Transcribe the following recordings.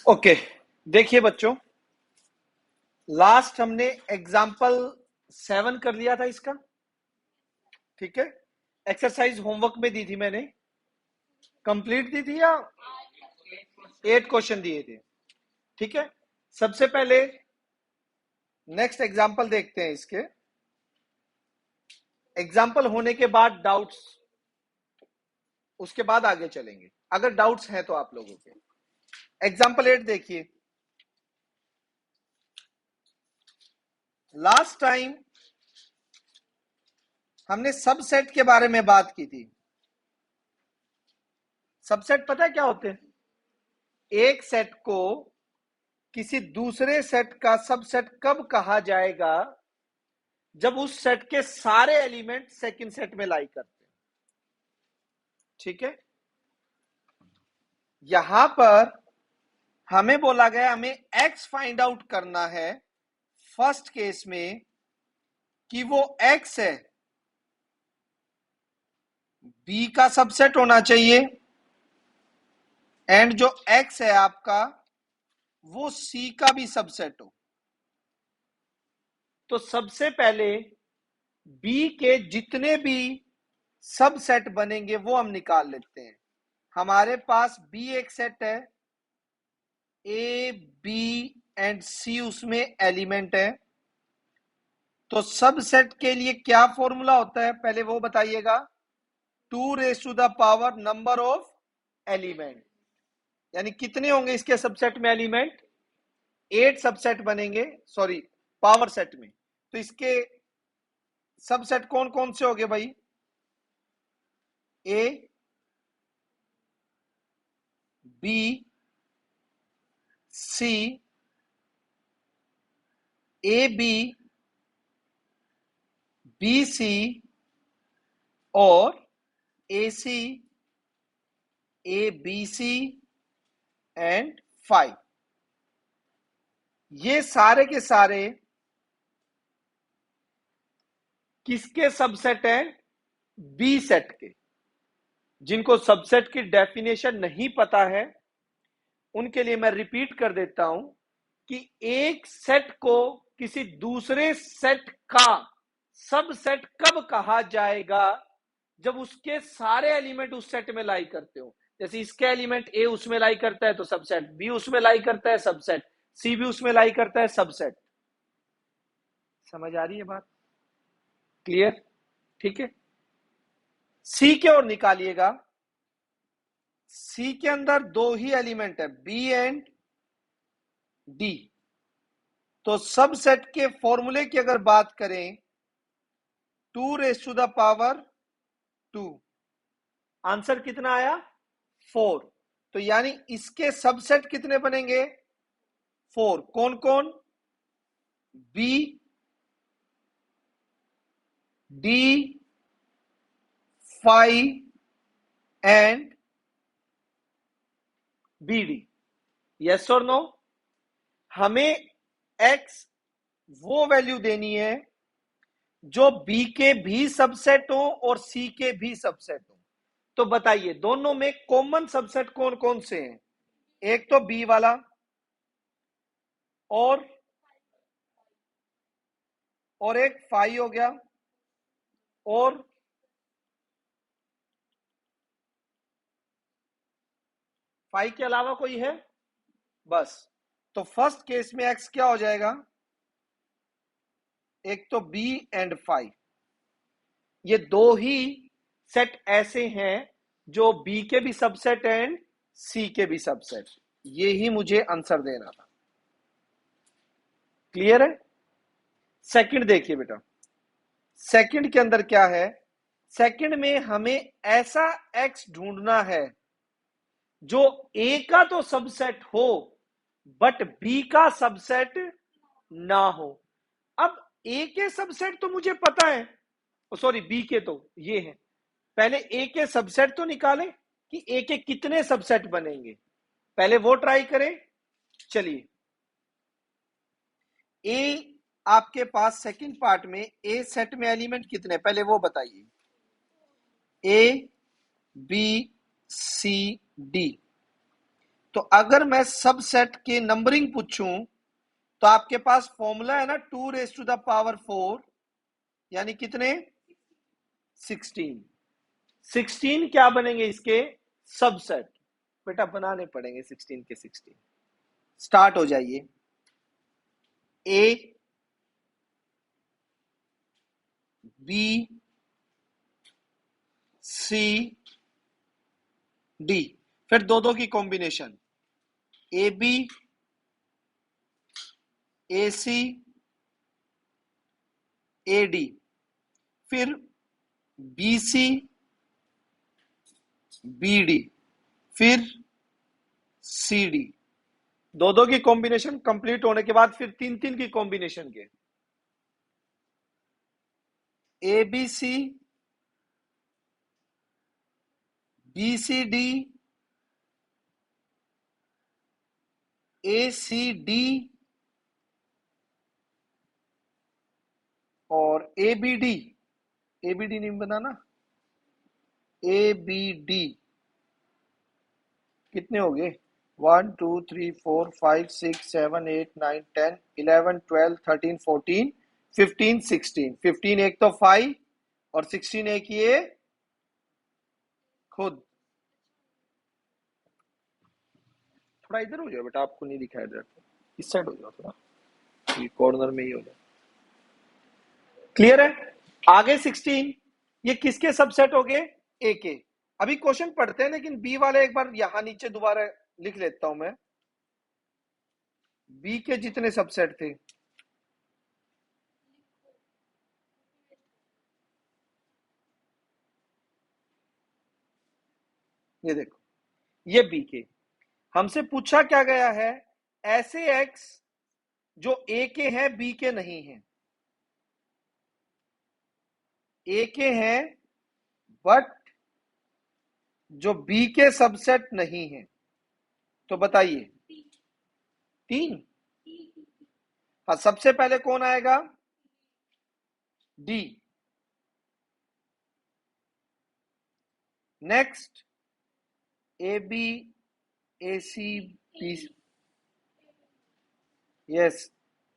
Okay, देखिए बच्चों, last हमने एग्जाम्पल 7 कर लिया था इसका। ठीक है, एक्सरसाइज होमवर्क में दी थी मैंने, कंप्लीट दी थी या 8 क्वेश्चन दिए थे। ठीक है, सबसे पहले नेक्स्ट एग्जाम्पल देखते हैं। इसके एग्जाम्पल होने के बाद डाउट्स, उसके बाद आगे चलेंगे अगर डाउट्स हैं तो आप लोगों के। एग्जाम्पल 8 देखिए। लास्ट टाइम हमने सबसेट के बारे में बात की थी। सबसेट पता है क्या होते हैं? एक सेट को किसी दूसरे सेट का सबसेट कब कहा जाएगा? जब उस सेट के सारे एलिमेंट सेकंड सेट में लाई करते हैं। ठीक है, यहां पर हमें बोला गया हमें एक्स फाइंड आउट करना है फर्स्ट केस में कि वो एक्स है, बी का सबसेट होना चाहिए, एंड जो एक्स है आपका वो सी का भी सबसेट हो। तो सबसे पहले बी के जितने भी सबसेट बनेंगे वो हम निकाल लेते हैं। हमारे पास बी एक सेट है, ए बी एंड सी उसमें एलिमेंट है। तो सबसेट के लिए क्या फॉर्मूला होता है पहले वो बताइएगा। 2 raised to the power number of element, यानी कितने होंगे इसके सबसेट में एलिमेंट? 8 सबसेट बनेंगे, सॉरी पावर सेट में। तो इसके सबसेट कौन कौन से हो गए भाई? A B C, A B B C और A C A B C and 5। ये सारे के सारे किसके सबसेट हैं? बी सेट के। जिनको सबसेट की डेफिनेशन नहीं पता है उनके लिए मैं रिपीट कर देता हूं कि एक सेट को किसी दूसरे सेट का सबसेट कब कहा जाएगा? जब उसके सारे एलिमेंट उस सेट में लाई करते हो। जैसे इसके एलिमेंट ए उसमें लाई करता है तो सबसेट, बी उसमें लाई करता है सबसेट, सी भी उसमें लाई करता है सबसेट। समझ आ रही है बात? क्लियर? ठीक है, सी के ओर निकालिएगा। सी के अंदर दो ही एलिमेंट है, बी एंड डी। तो सबसेट के फॉर्मूले की अगर बात करें 2 raised to the power 2, answer कितना आया? 4। तो यानी इसके सबसेट कितने बनेंगे? 4। कौन कौन? B D 5 and B D. Yes और नो? हमें एक्स वो वैल्यू देनी है जो बी के भी सबसेट हो और सी के भी सबसेट हो। तो बताइए दोनों में कॉमन सबसेट कौन कौन से हैं? एक तो बी वाला और एक 5 हो गया, और 5 के अलावा कोई है? बस। तो फर्स्ट केस में एक्स क्या हो जाएगा? एक तो बी एंड 5। ये दो ही सेट ऐसे हैं जो बी के भी सबसेट एंड सी के भी सबसेट। ये ही मुझे आंसर देना था। क्लियर है? सेकंड देखिए बेटा, सेकंड के अंदर क्या है? सेकंड में हमें ऐसा एक्स ढूंढना है जो ए का तो सबसेट हो बट बी का सबसेट ना हो। अब ए के सबसेट तो मुझे पता है, सॉरी बी के तो ये है। पहले ए के सबसेट तो निकालें कि ए के कितने सबसेट बनेंगे, पहले वो ट्राई करें। चलिए, ए आपके पास सेकंड पार्ट में ए सेट में एलिमेंट कितने पहले वो बताइए। ए बी सी डी, तो अगर मैं सबसेट के नंबरिंग पूछूं तो आपके पास फॉर्मूला है ना 2⁴ यानी कितने 16। 16 क्या बनेंगे इसके सबसेट, बेटा बनाने पड़ेंगे 16 के 16। स्टार्ट हो जाइए। ए बी सी डी, फिर दो दो की combination A B A C A D, फिर बी सी बी डी, फिर सी डी। दो दो की कॉम्बिनेशन कंप्लीट होने के बाद फिर तीन तीन की कॉम्बिनेशन के A B C B C D A C D और A B D. A B D नहीं बनाना, ए बी डी कितने हो गए 1 2 3 4 5 6 7 8 9 10 11 12 13 14 15 16। 15 एक तो 5 और 16 एक ये खुद। थोड़ा इधर हो जाओ बेटा, आपको नहीं दिखाई दे रहा, इस साइड हो जाओ थोड़ा, ये कॉर्नर में ही हो जाए। क्लियर है? आगे 16 ये किसके सबसेट हो गए ए के। अभी क्वेश्चन पढ़ते हैं लेकिन बी वाले एक बार यहां नीचे दोबारा लिख लेता हूं मैं। बी के जितने सबसेट थे ये देखो, ये बी के हमसे पूछा क्या गया है, ऐसे एक्स जो ए के हैं बी के नहीं है, ए के हैं बट जो बी के सबसेट नहीं है। तो बताइए 3। हाँ सबसे पहले कौन आएगा D, next A B A C B, yes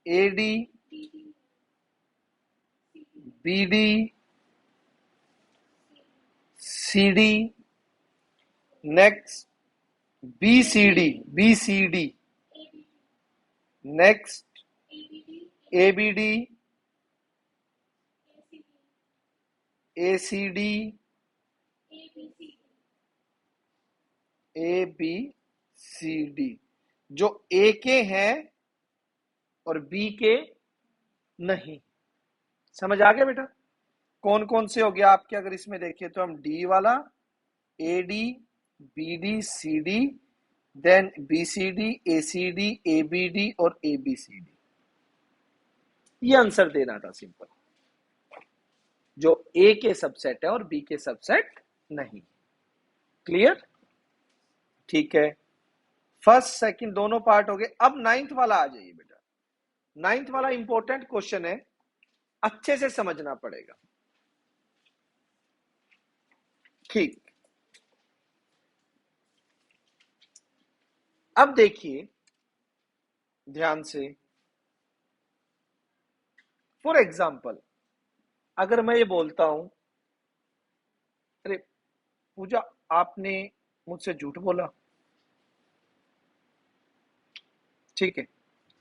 A D B D C D, next B C D, next A B D A C D A B C D, जो ए के हैं और बी के नहीं। समझ आ गया बेटा कौन कौन से हो गया आपके? अगर इसमें देखिए तो हम डी वाला, A D B D C D, then B C D A C D A B D और ए बी सी डी। ये आंसर देना था सिंपल, जो ए के सबसेट है और बी के सबसेट नहीं। क्लियर? ठीक है, फर्स्ट सेकंड दोनों पार्ट हो गए। अब 9th वाला आ जाइए बेटा। 9th वाला इंपॉर्टेंट क्वेश्चन है, अच्छे से समझना पड़ेगा। ठीक, अब देखिए ध्यान से। फॉर एग्जाम्पल अगर मैं ये बोलता हूं, अरे पूजा आपने मुझसे झूठ बोला, ठीक है,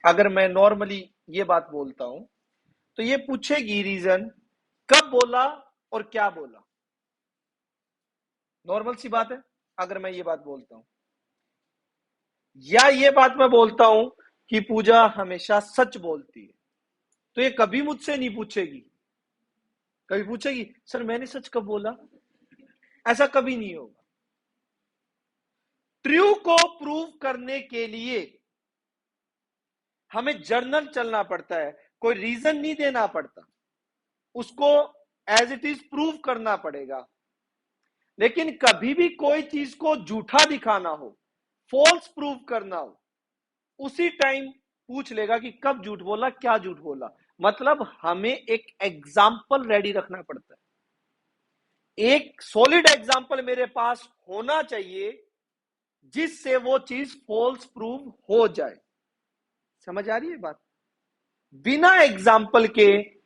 अगर मैं नॉर्मली ये बात बोलता हूं तो ये पूछेगी रीजन कब बोला और क्या बोला। नॉर्मल सी बात है। अगर मैं ये बात बोलता हूं या ये बात मैं बोलता हूं कि पूजा हमेशा सच बोलती है, तो ये कभी मुझसे नहीं पूछेगी। कभी पूछेगी सर मैंने सच कब बोला? ऐसा कभी नहीं होगा। ट्रू को प्रूव करने के लिए हमें जर्नल चलना पड़ता है, कोई रीजन नहीं देना पड़ता, उसको एज इट इज प्रूव करना पड़ेगा। लेकिन कभी भी कोई चीज को झूठा दिखाना हो, फॉल्स प्रूव करना हो, उसी टाइम पूछ लेगा कि कब झूठ बोला, क्या झूठ बोला। मतलब हमें एक एग्जाम्पल रेडी रखना पड़ता है, एक सॉलिड एग्जाम्पल मेरे पास होना चाहिए जिससे वो चीज फॉल्स प्रूव हो जाए। समझ आ रही है बात? बिना एग्जाम्पल के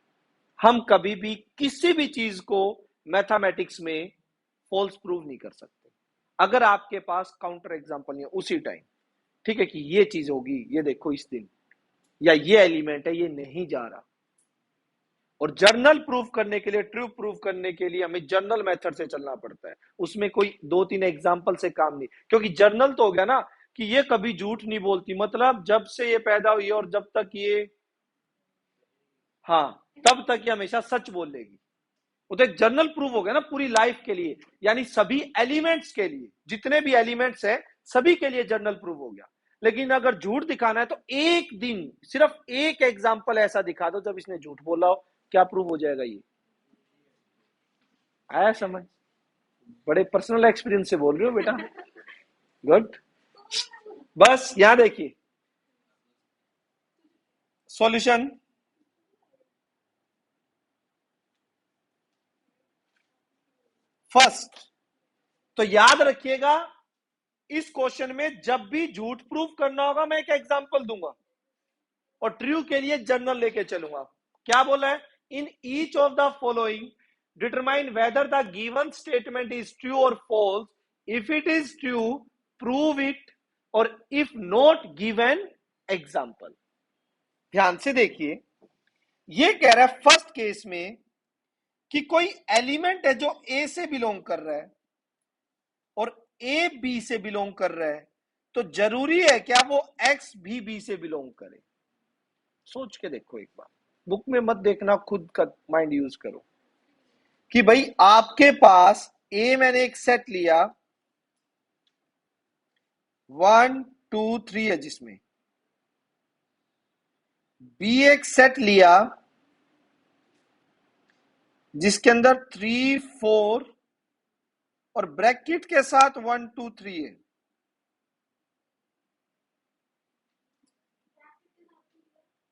हम कभी भी किसी भी चीज को मैथमेटिक्स में फॉल्स प्रूव नहीं कर सकते अगर आपके पास काउंटर एग्जाम्पल नहीं है उसी टाइम। ठीक है कि ये चीज होगी, ये देखो इस दिन, या ये एलिमेंट है, ये नहीं जा रहा। और जर्नल प्रूफ करने के लिए, ट्रू प्रूफ करने के लिए हमें जर्नल मेथड से चलना पड़ता है। उसमें कोई 2-3 एग्जाम्पल से काम नहीं, क्योंकि जर्नल तो हो गया ना कि ये कभी झूठ नहीं बोलती, मतलब जब से ये पैदा हुई और जब तक ये, हाँ, तब तक ये हमेशा सच बोल लेगी। वो तो एक जर्नल प्रूफ हो गया ना पूरी लाइफ के लिए, यानी सभी एलिमेंट्स के लिए, जितने भी एलिमेंट्स है सभी के लिए जर्नल प्रूफ हो गया। लेकिन अगर झूठ दिखाना है तो एक दिन सिर्फ एक एग्जाम्पल ऐसा दिखा दो जब इसने झूठ बोला हो, क्या प्रूफ हो जाएगा? ये आया समझ? बड़े पर्सनल एक्सपीरियंस से बोल रहे हो बेटा। गुड। बस यहां देखिए सॉल्यूशन। फर्स्ट तो याद रखिएगा, इस क्वेश्चन में जब भी झूठ प्रूफ करना होगा मैं एक एग्जांपल दूंगा और ट्रू के लिए जर्नल लेके चलूंगा। क्या बोला है? In each of the following determine whether the given statement is true or false. If it is true prove it, or if not give an example. ध्यान से देखिए, ये कह रहा है फर्स्ट केस में कि कोई एलिमेंट है जो ए से बिलोंग कर रहा है और ए बी से बिलोंग कर रहा है, तो जरूरी है क्या वो एक्स भी बी से बिलोंग करे? सोच के देखो एक बार, बुक में मत देखना, खुद का माइंड यूज करो कि भाई आपके पास ए मैंने एक सेट लिया 1 2 3 है, जिसमें बी एक सेट लिया जिसके अंदर 3 4 और ब्रैकेट के साथ 1 2 3 है।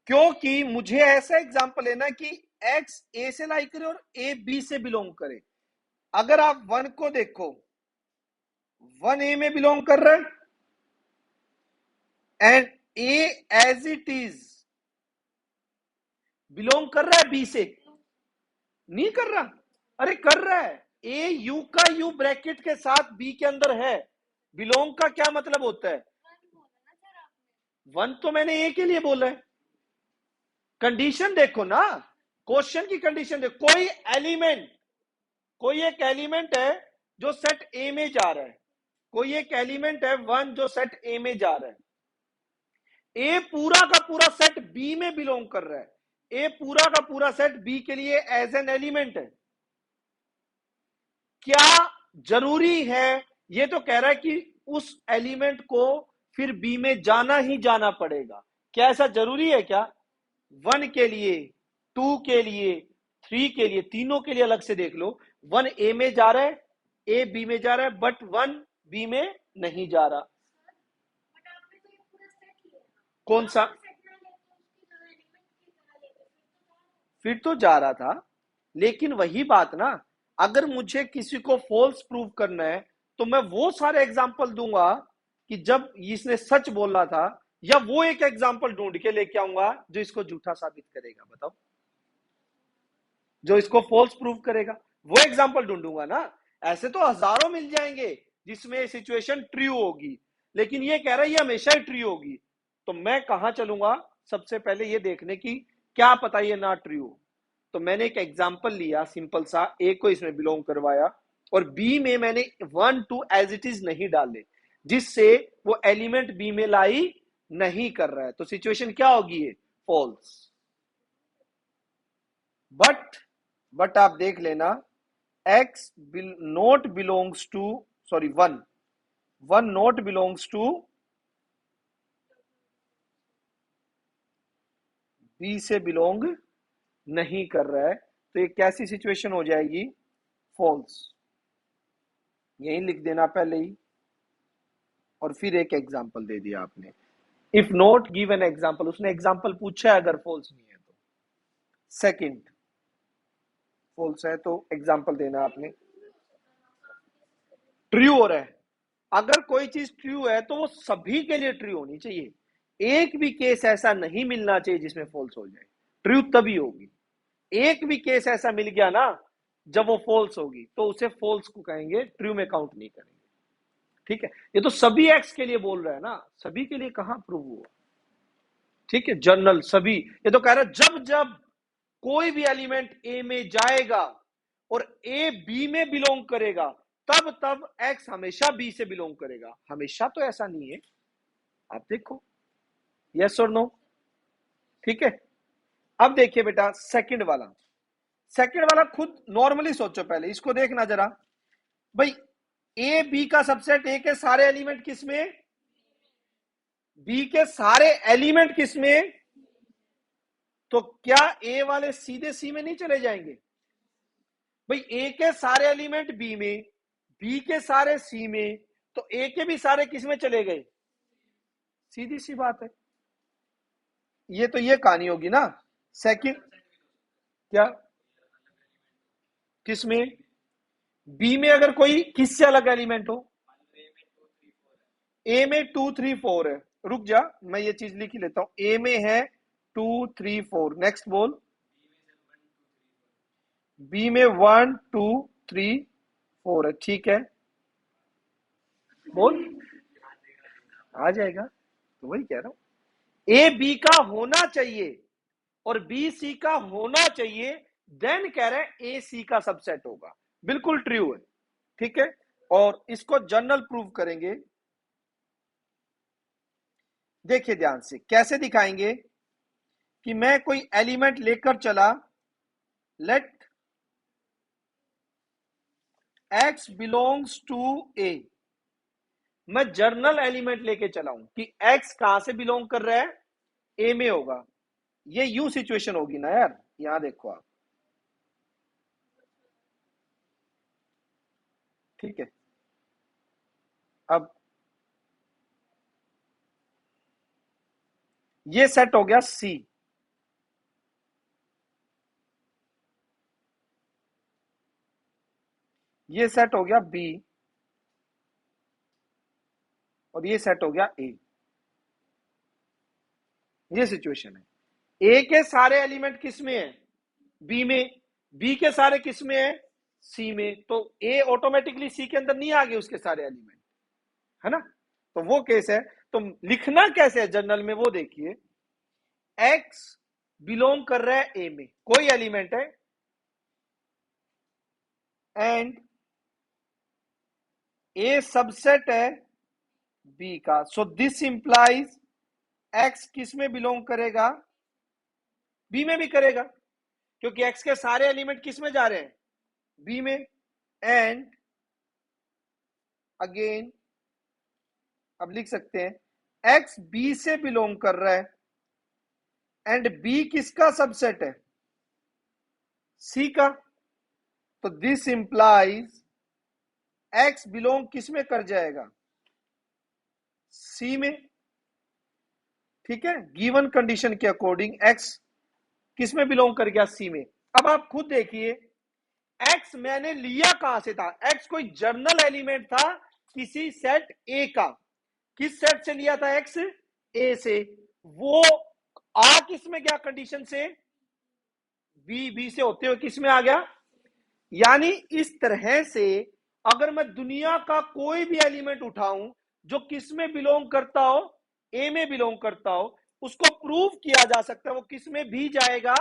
क्योंकि मुझे ऐसा एग्जांपल लेना कि एक्स ए से लाई करे और ए बी से बिलोंग करे। अगर आप 1 को देखो, 1 ए में बिलोंग कर रहा है and A as it is belong कर रहा है बी से, नहीं कर रहा? अरे कर रहा है। ए यू का यू ब्रैकेट के साथ बी के अंदर है। बिलोंग का क्या मतलब होता है? 1 तो मैंने ए के लिए बोला है। कंडीशन देखो ना, क्वेश्चन की कंडीशन देखो। कोई एक एलिमेंट है जो सेट ए में जा रहा है, कोई एक एलिमेंट है 1 जो सेट ए में जा रहा है। ए पूरा का पूरा सेट बी में बिलोंग कर रहा है। ए पूरा का पूरा सेट बी के लिए एज एन एलिमेंट है। क्या जरूरी है? ये तो कह रहा है कि उस एलिमेंट को फिर बी में जाना ही जाना पड़ेगा। क्या ऐसा जरूरी है क्या? 1 के लिए, 2 के लिए, 3 के लिए, तीनों के लिए अलग से देख लो। 1 ए में जा रहा है, ए बी में जा रहा है, बट 1 बी में नहीं जा रहा। कौन सा? फिर तो जा रहा था, लेकिन वही बात ना, अगर मुझे किसी को फॉल्स प्रूव करना है तो मैं वो सारे एग्जाम्पल दूंगा कि जब इसने सच बोला था, या वो एक एग्जाम्पल ढूंढ के लेके आऊंगा जो इसको झूठा साबित करेगा। बताओ, जो इसको फॉल्स प्रूव करेगा वो एग्जाम्पल ढूंढूंगा ना। ऐसे तो हजारों मिल जाएंगे जिसमें सिचुएशन ट्रू होगी, लेकिन ये कह रहा है ये हमेशा ही ट्रू होगी। तो मैं कहां चलूंगा? सबसे पहले ये देखने की, क्या पता ये ना ट्रू हो। तो मैंने एक एग्जाम्पल लिया सिंपल सा, ए को इसमें बिलोंग करवाया और बी में मैंने 1 2 एज इट इज नहीं डाले, जिससे वो एलिमेंट बी में लाई नहीं कर रहा है। तो सिचुएशन क्या होगी? ये फॉल्स। बट आप देख लेना, x not belongs to, sorry 1 1 not belongs to B से बिलोंग नहीं कर रहा है। तो ये कैसी सिचुएशन हो जाएगी? फॉल्स। यही लिख देना पहले ही, और फिर एक एग्जांपल दे दिया आपने। If not give an example, उसने एग्जांपल पूछा है, अगर फॉल्स नहीं है तो। सेकंड, फॉल्स है तो एग्जांपल देना आपने। ट्रू हो रहा है, अगर कोई चीज ट्रू है तो वो सभी के लिए ट्रू होनी चाहिए, एक भी केस ऐसा नहीं मिलना चाहिए जिसमें फॉल्स हो जाए, ट्रू तभी होगी। एक भी केस ऐसा मिल गया ना जब वो फॉल्स होगी तो उसे फॉल्स को कहेंगे, ट्रू में काउंट नहीं करेंगे। ठीक है, ये तो सभी एक्स के लिए बोल रहा है ना, सभी के लिए कहां प्रूव हुआ। ठीक है, जनरल सभी, ये तो कह रहा है जब जब कोई भी एलिमेंट ए में जाएगा और ए बी में बिलोंग करेगा तब तब एक्स हमेशा बी से बिलोंग करेगा। हमेशा तो ऐसा नहीं है, आप देखो, यस और नो। ठीक है, अब देखिए बेटा सेकंड वाला, सेकंड वाला खुद नॉर्मली सोचो, पहले इसको देखना जरा भाई। ए बी का सबसेट, ए के सारे एलिमेंट किसमें, बी के सारे एलिमेंट किसमें, तो क्या ए वाले सीधे सी में नहीं चले जाएंगे भाई? ए के सारे एलिमेंट बी में, बी के सारे सी में, तो ए के भी सारे किस में चले गए, सीधी सी बात है। ये तो ये कहानी होगी ना। सेकंड क्या, किस में, बी में अगर कोई किससे अलग एलिमेंट हो, ए में 2 3 4 है, रुक जा मैं ये चीज लिख लेता हूं, ए में है 2 3 4, नेक्स्ट बोल, बी में 1 2 3 4 है, ठीक है बोल, आ जाएगा, तो वही कह रहा हूं, ए बी का होना चाहिए और बी सी का होना चाहिए, देन कह रहे हैं ए सी का सबसेट होगा, बिल्कुल ट्रू है। ठीक है, और इसको जनरल प्रूव करेंगे। देखिए ध्यान से कैसे दिखाएंगे कि मैं कोई एलिमेंट लेकर चला, लेट एक्स बिलोंग्स टू ए, मैं जर्नल एलिमेंट लेके चला हूं कि एक्स कहां से बिलोंग कर रहा है, ए में होगा, ये यू सिचुएशन होगी ना यार, यहां देखो आप। ठीक है, अब ये सेट हो गया सी, ये सेट हो गया बी, और ये सेट हो गया ए, ये सिचुएशन है। ए के सारे एलिमेंट किस में है, बी में, बी के सारे किस में है, सी में, तो ए ऑटोमेटिकली सी के अंदर नहीं आ गए उसके सारे एलिमेंट, है ना, तो वो केस है। तो लिखना कैसे है जनरल में वो देखिए, एक्स बिलोंग कर रहा है ए में, कोई एलिमेंट है, एंड ए सबसेट है बी का, सो दिस इंप्लाइज एक्स किस में बिलोंग करेगा, बी में भी करेगा, क्योंकि एक्स के सारे एलिमेंट किस में जा रहे हैं, बी में, एंड अगेन अब लिख सकते हैं एक्स बी से बिलोंग कर रहा है, एंड बी किसका सबसेट है, सी का, तो दिस इंप्लाइज एक्स बिलोंग किस में कर जाएगा, सी में। ठीक है, गिवन कंडीशन के अकॉर्डिंग एक्स किस में बिलोंग कर गया, सी में। अब आप खुद देखिए एक्स मैंने लिया कहां से था, एक्स कोई जर्नल एलिमेंट था किसी सेट ए का, किस सेट से लिया था एक्स, ए से, वो आ किस में गया कंडीशन से, बी, बी से होते हुए किस में आ गया, यानी इस तरह से अगर मैं दुनिया का कोई भी एलिमेंट उठाऊं जो किस में बिलोंग करता हो, ए में बिलोंग करता हो, उसको प्रूव किया जा सकता है वो किस में भी जाएगा,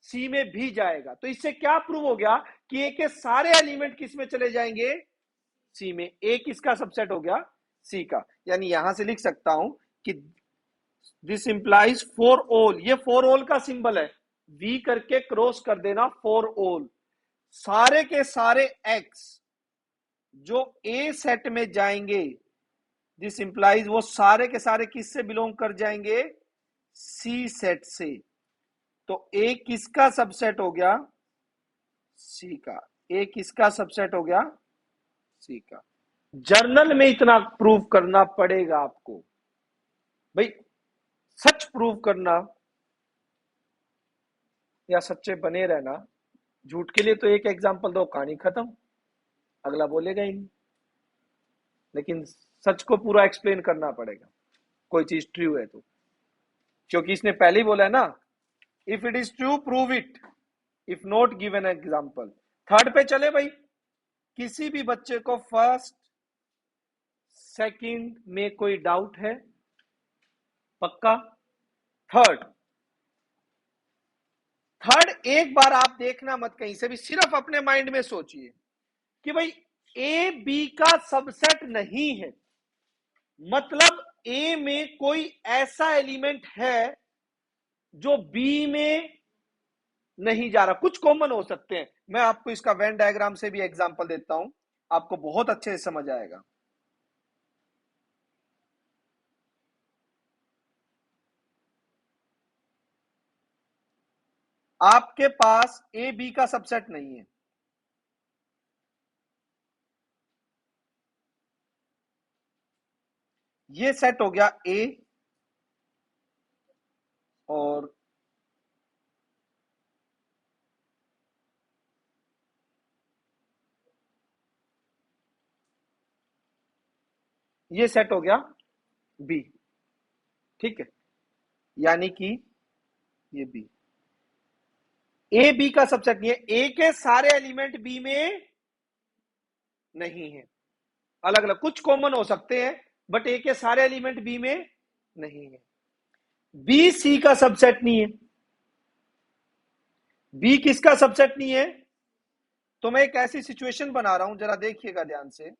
सी में भी जाएगा। तो इससे क्या प्रूव हो गया कि ए के सारे एलिमेंट किस में चले जाएंगे, सी में। ए किसका सबसेट हो गया, सी का, यानी यहां से लिख सकता हूं कि दिस इंप्लाइज फॉर ऑल, ये फॉर ऑल का सिंबल है, वी करके क्रॉस कर देना, फॉर ऑल, सारे के सारे एक्स जो ए सेट में जाएंगे, दिस इंप्लाइज वो सारे के सारे किस से बिलोंग कर जाएंगे, सी सेट से। तो ए किसका सबसेट हो गया, सी का, ए किसका सबसेट हो गया, सी का। जर्नल में इतना प्रूव करना पड़ेगा आपको भाई, सच प्रूव करना या सच्चे बने रहना, झूठ के लिए तो एक एग्जांपल दो, कहानी खत्म, अगला बोलेगा ही नहीं। लेकिन सच को पूरा एक्सप्लेन करना पड़ेगा कोई चीज ट्रू है तो, क्योंकि इसने पहले ही बोला है ना, if it is true prove it, if not give an example. Third पे चले भाई, किसी भी बच्चे को फर्स्ट सेकंड में कोई डाउट है? पक्का? थर्ड, थर्ड एक बार आप देखना मत कहीं से भी, सिर्फ अपने माइंड में सोचिए कि भाई ए बी का सबसेट नहीं है, मतलब ए में कोई ऐसा एलिमेंट है जो बी में नहीं जा रहा। कुछ कॉमन हो सकते हैं, मैं आपको इसका वेन डायग्राम से भी एग्जांपल देता हूं, आपको बहुत अच्छे से समझ आएगा। आपके पास ए बी का सबसेट नहीं है, ये सेट हो गया ए और ये सेट हो गया बी, ठीक है, यानी कि ये बी, ए बी का सबसेट नहीं है, ए के सारे एलिमेंट बी में नहीं है। अलग अलग कुछ कॉमन हो सकते हैं, बट ए के सारे एलिमेंट बी में नहीं है। बी सी का सबसेट नहीं है। बी किसका सबसेट नहीं है? तो मैं एक ऐसी सिचुएशन बना रहा हूं, जरा देखिएगा ध्यान से।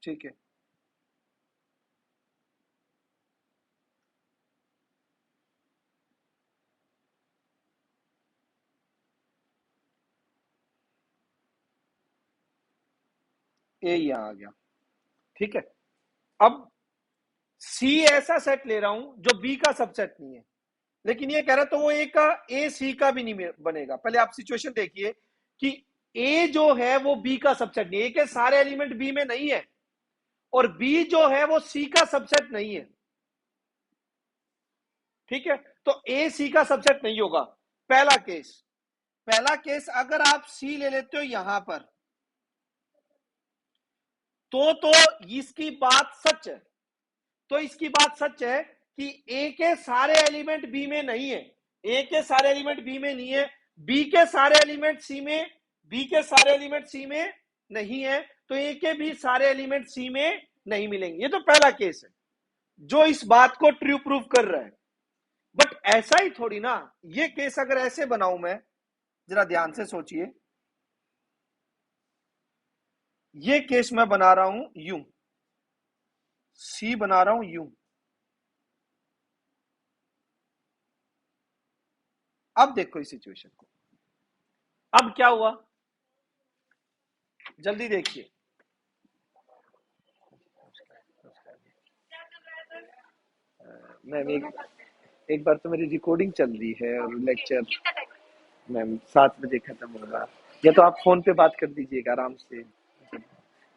ठीक है, ए यहां आ गया, ठीक है। अब सी ऐसा सेट ले रहा हूं जो बी का सबसेट नहीं है, लेकिन ये कह रहा तो वो ए का, ए सी का भी नहीं बनेगा। पहले आप सिचुएशन देखिए कि ए जो है वो बी का सबसेट नहीं है, ए के सारे एलिमेंट बी में नहीं है, और बी जो है वो सी का सबसेट नहीं है, ठीक है। तो ए सी का सबसेट नहीं होगा, पहला केस। पहला केस, अगर आप सी ले लेते हो यहां पर, तो इसकी बात सच है, तो इसकी बात सच है कि ए के सारे एलिमेंट बी में नहीं है, ए के सारे एलिमेंट बी में नहीं है, बी के सारे एलिमेंट सी में, बी के सारे एलिमेंट सी में नहीं है, तो ए के भी सारे एलिमेंट सी में नहीं मिलेंगे। ये तो पहला केस है जो इस बात को ट्रू प्रूव कर रहा है। बट ऐसा ही थोड़ी ना, ये केस अगर ऐसे बनाऊं मैं, जरा ध्यान से सोचिए, ये केस मैं बना रहा हूं यूं, सी बना रहा हूं यूं। अब देखो इस सिचुएशन को, अब क्या हुआ, जल्दी देखिए। मैम एक बार तो मेरी रिकॉर्डिंग चल रही है और लेक्चर मैम 7 बजे खत्म होगा, या तो आप फोन पे बात कर दीजिएगा आराम से,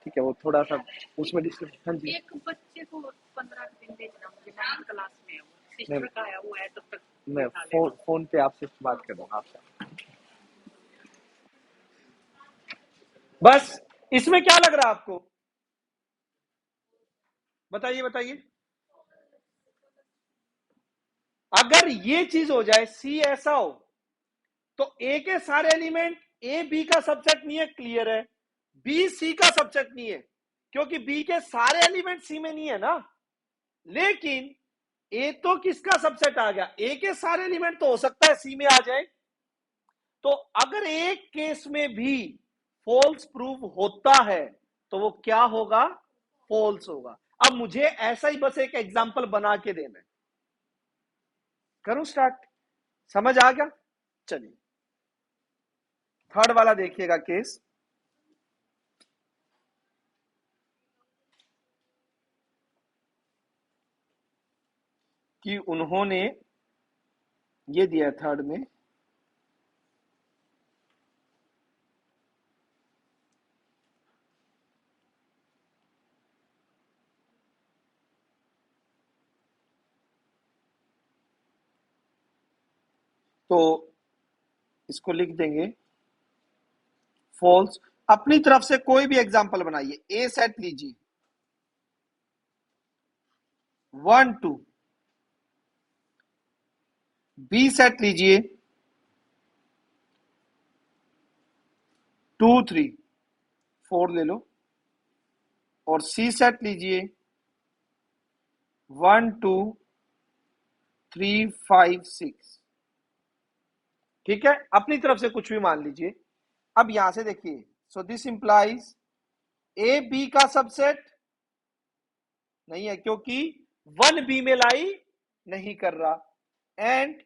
ठीक है। वो थोड़ा सा उसमें डिस्टर्ब। हाँ जी, एक बच्चे को 15 दिन भेजना, मुझे 9th क्लास में है, वो सिस्टर का है, वो है तब तक मैं फोन पे आपसे बात कर दूंगा आपसे। बस इसमें क्या लग रहा है आपको, बताइए बताइए। अगर ये चीज हो जाए, सी ऐसा हो, तो ए के सारे एलिमेंट, ए बी का सबसेट नहीं है, क्लियर है। बी सी का सबसेट नहीं है, क्योंकि बी के सारे एलिमेंट सी में नहीं है ना। लेकिन ए तो किसका सबसेट आ गया, ए के सारे एलिमेंट तो हो सकता है सी में आ जाए। तो अगर एक केस में भी फॉल्स प्रूव होता है तो वो क्या होगा, फॉल्स होगा। अब मुझे ऐसा ही बस एक एग्जांपल बना के देना है, करूं स्टार्ट? समझ आ गया? चलिए थर्ड वाला देखिएगा केस, कि उन्होंने ये दिया थर्ड में, तो इसको लिख देंगे फॉल्स। अपनी तरफ से कोई भी एग्जांपल बनाइए। ए सेट लीजिए 1 2, बी सेट लीजिए 2 3 4 ले लो, और सी सेट लीजिए 1 2 3 5 6। ठीक है, अपनी तरफ से कुछ भी मान लीजिए। अब यहां से देखिए, so this implies A B का सबसेट नहीं है, क्योंकि 1 बी में लाई नहीं कर रहा। एंड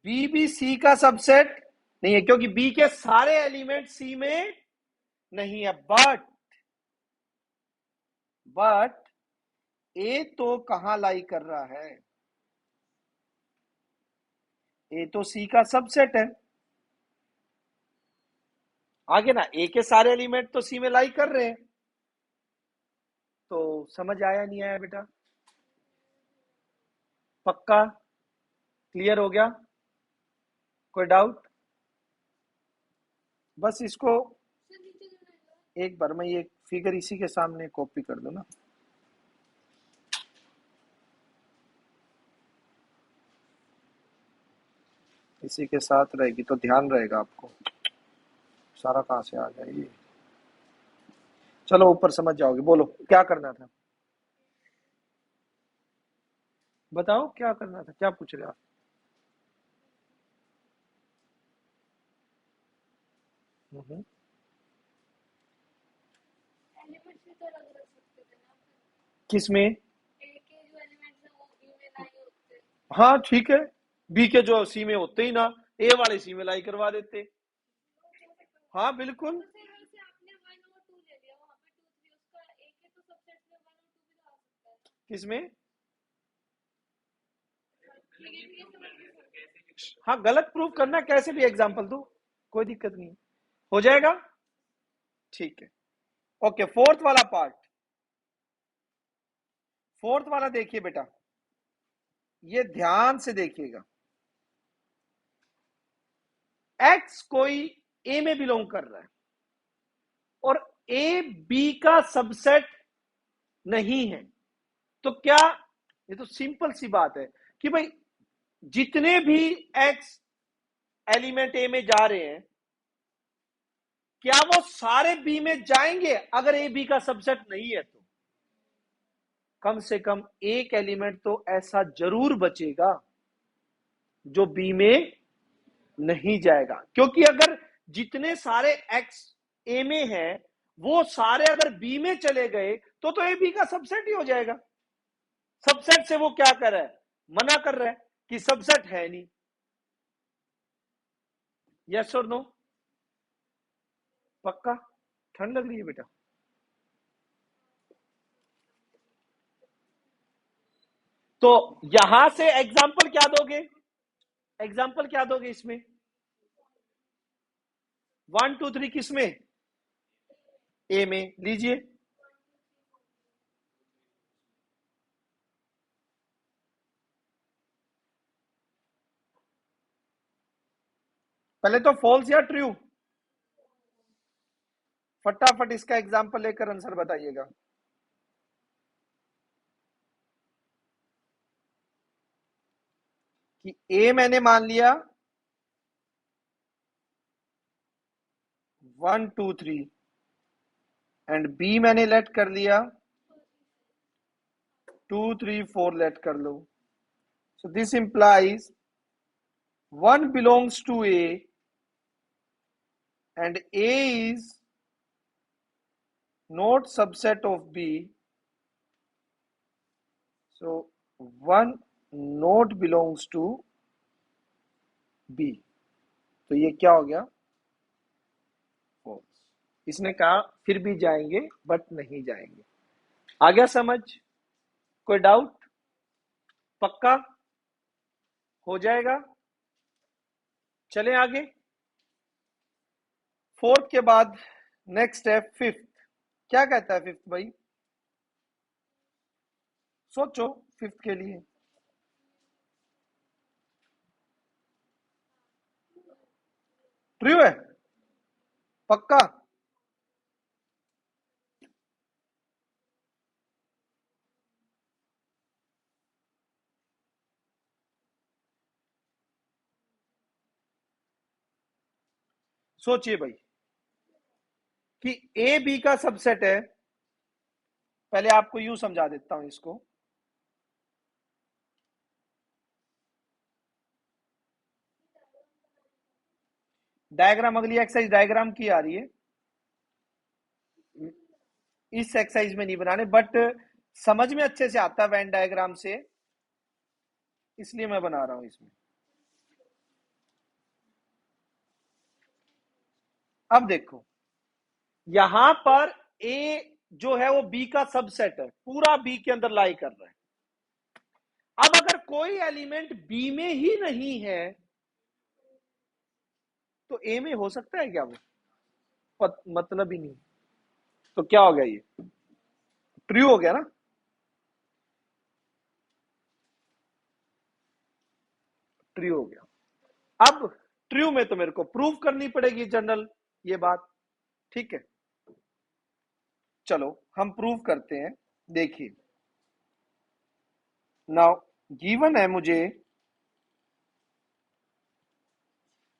बी भी सी का सबसेट नहीं है, क्योंकि बी के सारे एलिमेंट सी में नहीं है। बट ए तो कहां लाई कर रहा है? ए तो सी का सबसेट है। आगे ना, ए के सारे एलिमेंट तो सी में लाई कर रहे हैं। तो समझ आया नहीं आया बेटा? पक्का क्लियर हो गया? कोई डाउट? बस इसको एक बार मैं ये फिगर इसी के सामने कॉपी कर दूं ना। इसी के साथ रहेगी तो ध्यान रहेगा आपको। सारा कहां से आ गया ये? चलो ऊपर समझ जाओगे। बोलो क्या करना था, बताओ क्या करना था, क्या पूछ रहे आप? हम्म, किसमें? हाँ ठीक है, बी के जो सी में होते ही ना, ए वाले सी में लाई करवा देते। हाँ बिल्कुल। किसमें? हाँ, गलत प्रूफ करना कैसे भी एग्जांपल दो, कोई दिक्कत नहीं, हो जाएगा। ठीक है, ओके। फोर्थ वाला देखिए बेटा, ये ध्यान से देखिएगा। एक्स कोई ए में बिलोंग कर रहा है और ए बी का सबसेट नहीं है, तो क्या? ये तो सिंपल सी बात है कि भाई जितने भी एक्स एलिमेंट ए में जा रहे हैं, क्या वो सारे बी में जाएंगे? अगर ए बी का सबसेट नहीं है तो कम से कम एक एलिमेंट तो ऐसा जरूर बचेगा जो बी में नहीं जाएगा। क्योंकि अगर जितने सारे एक्स ए में है वो सारे अगर बी में चले गए तो ए बी का सबसेट ही हो जाएगा। सबसेट से वो क्या कर रहा है? मना कर रहा है कि सबसेट है नहीं। यस और नो? पक्का? ठंड लग रही है बेटा? तो यहां से एग्जाम्पल क्या दोगे? एग्जाम्पल क्या दोगे इसमें? 1 2 3 किसमें? ए में लीजिए। पहले तो फॉल्स या ट्रू? फटाफट इसका एग्जाम्पल लेकर आंसर बताइएगा। कि ए मैंने मान लिया 1 2 3 एंड बी मैंने लेट कर लिया 2 3 4 लेट कर लो। So this implies 1 belongs to A and A is not subset of B, so 1 not belongs to B। तो ये क्या हो गया? फॉल्स। इसने कहा फिर भी जाएंगे बट नहीं जाएंगे। आ गया समझ? कोई डाउट? पक्का हो जाएगा? चलें आगे। फोर्थ के बाद नेक्स्ट है फिफ्थ। क्या कहता है फिफ्थ भाई? सोचो फिफ्थ के लिए। ट्रू है पक्का? सोचिए भाई कि ए बी का सबसेट है। पहले आपको यूं समझा देता हूं इसको। डायग्राम अगली एक्सरसाइज डायग्राम की आ रही है, इस एक्सरसाइज में नहीं बनाने, बट समझ में अच्छे से आता है वेन डायग्राम से, इसलिए मैं बना रहा हूं इसमें। अब देखो यहां पर ए जो है वो बी का सबसेट है, पूरा बी के अंदर लाई कर रहा है। अब अगर कोई एलिमेंट बी में ही नहीं है तो ए में हो सकता है क्या वो? मतलब ही नहीं। तो क्या हो गया, ये ट्रू हो गया ना? ट्रू हो गया। अब ट्रू में तो मेरे को प्रूव करनी पड़ेगी जनरल ये बात, ठीक है? चलो हम प्रूव करते हैं। देखिए नाउ गिवन है मुझे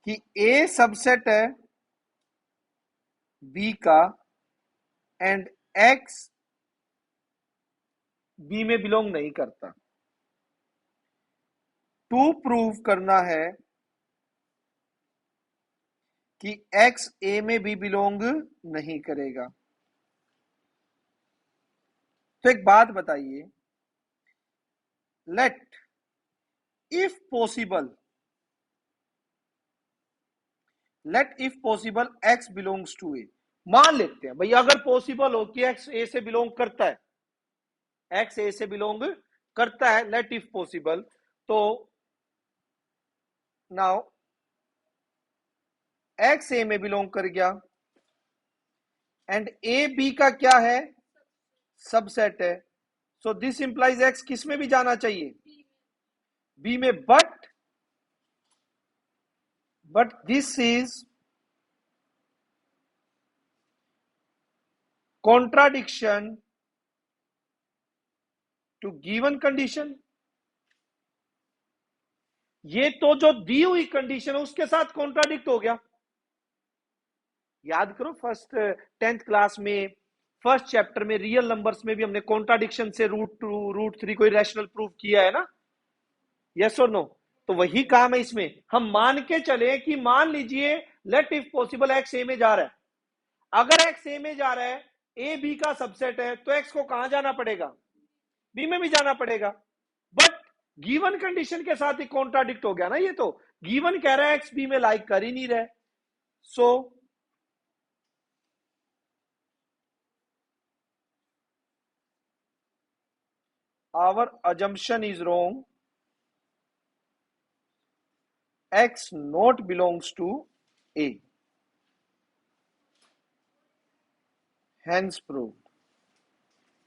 कि ए सबसेट है बी का एंड एक्स बी में बिलोंग नहीं करता। टू प्रूव करना है कि एक्स ए में भी बिलोंग नहीं करेगा। तो एक बात बताइए, let if possible, let if possible X belongs to A. मान लेते हैं भाई अगर पॉसिबल हो कि एक्स ए से बिलोंग करता है, एक्स ए से बिलोंग करता है, लेट इफ पॉसिबल, तो नाउ एक्स ए में बिलोंग कर गया एंड ए बी का क्या है, सबसेट है। सो दिस इंप्लाइज एक्स किस में भी जाना चाहिए, बी में। But this is contradiction to given condition. ये तो जो दी हुई कंडीशन है उसके साथ कॉन्ट्राडिक्ट हो गया। याद करो फर्स्ट 10th क्लास में फर्स्ट चैप्टर में रियल नंबर्स में भी हमने कॉन्ट्राडिक्शन से रूट 3 कोई रैशनल प्रूव किया है ना, यस और नो? तो वही काम है इसमें। हम मान के चले कि मान लीजिए लेट इफ पॉसिबल एक्स ए में जा रहा है। अगर एक्स ए में जा रहा है, ए बी का सबसेट है, तो एक्स को कहां जाना पड़ेगा, बी में भी जाना पड़ेगा। बट गिवन कंडीशन के साथ ही कॉन्ट्राडिक्ट हो गया ना ये तो। गिवन कह रहा है एक्स बी में लाइक कर ही नहीं रहे। So our assumption is wrong, x not belongs to a, hence proved।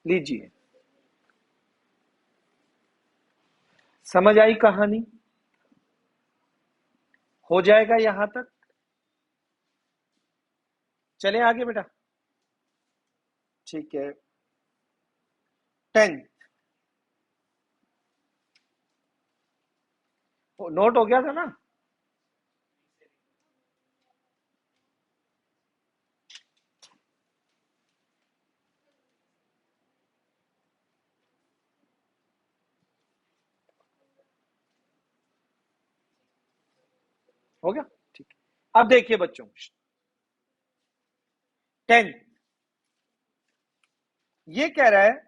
लीजिए समझ आई कहानी? हो जाएगा यहां तक? चले आगे बेटा। ठीक है 10 नोट हो गया था ना? हो गया ठीक। अब देखिए बच्चों 10 ये कह रहा है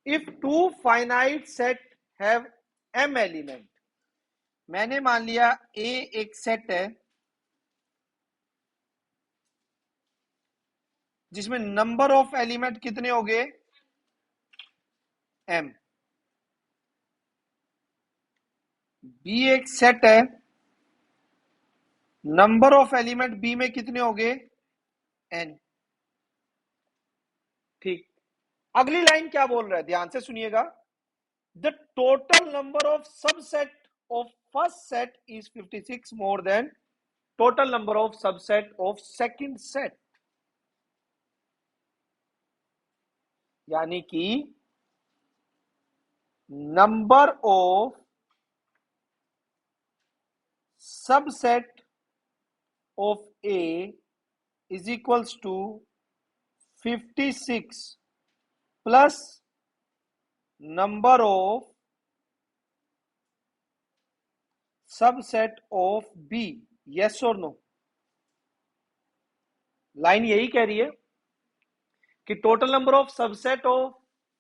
if two finite set have m element. मैंने मान लिया a एक सेट है जिसमें नंबर ऑफ एलिमेंट कितने हो गए, m। b एक सेट है, नंबर ऑफ एलिमेंट b में कितने हो गए, n। ठीक। अगली लाइन क्या बोल रहा है, ध्यान से सुनिएगा। The total number of subset of first set is 56 more than total number of subset of second set. यानी कि number of subset of A is equals to 56 plus number of subset of B. Yes और no? Line यही कह रही है कि total number of subset of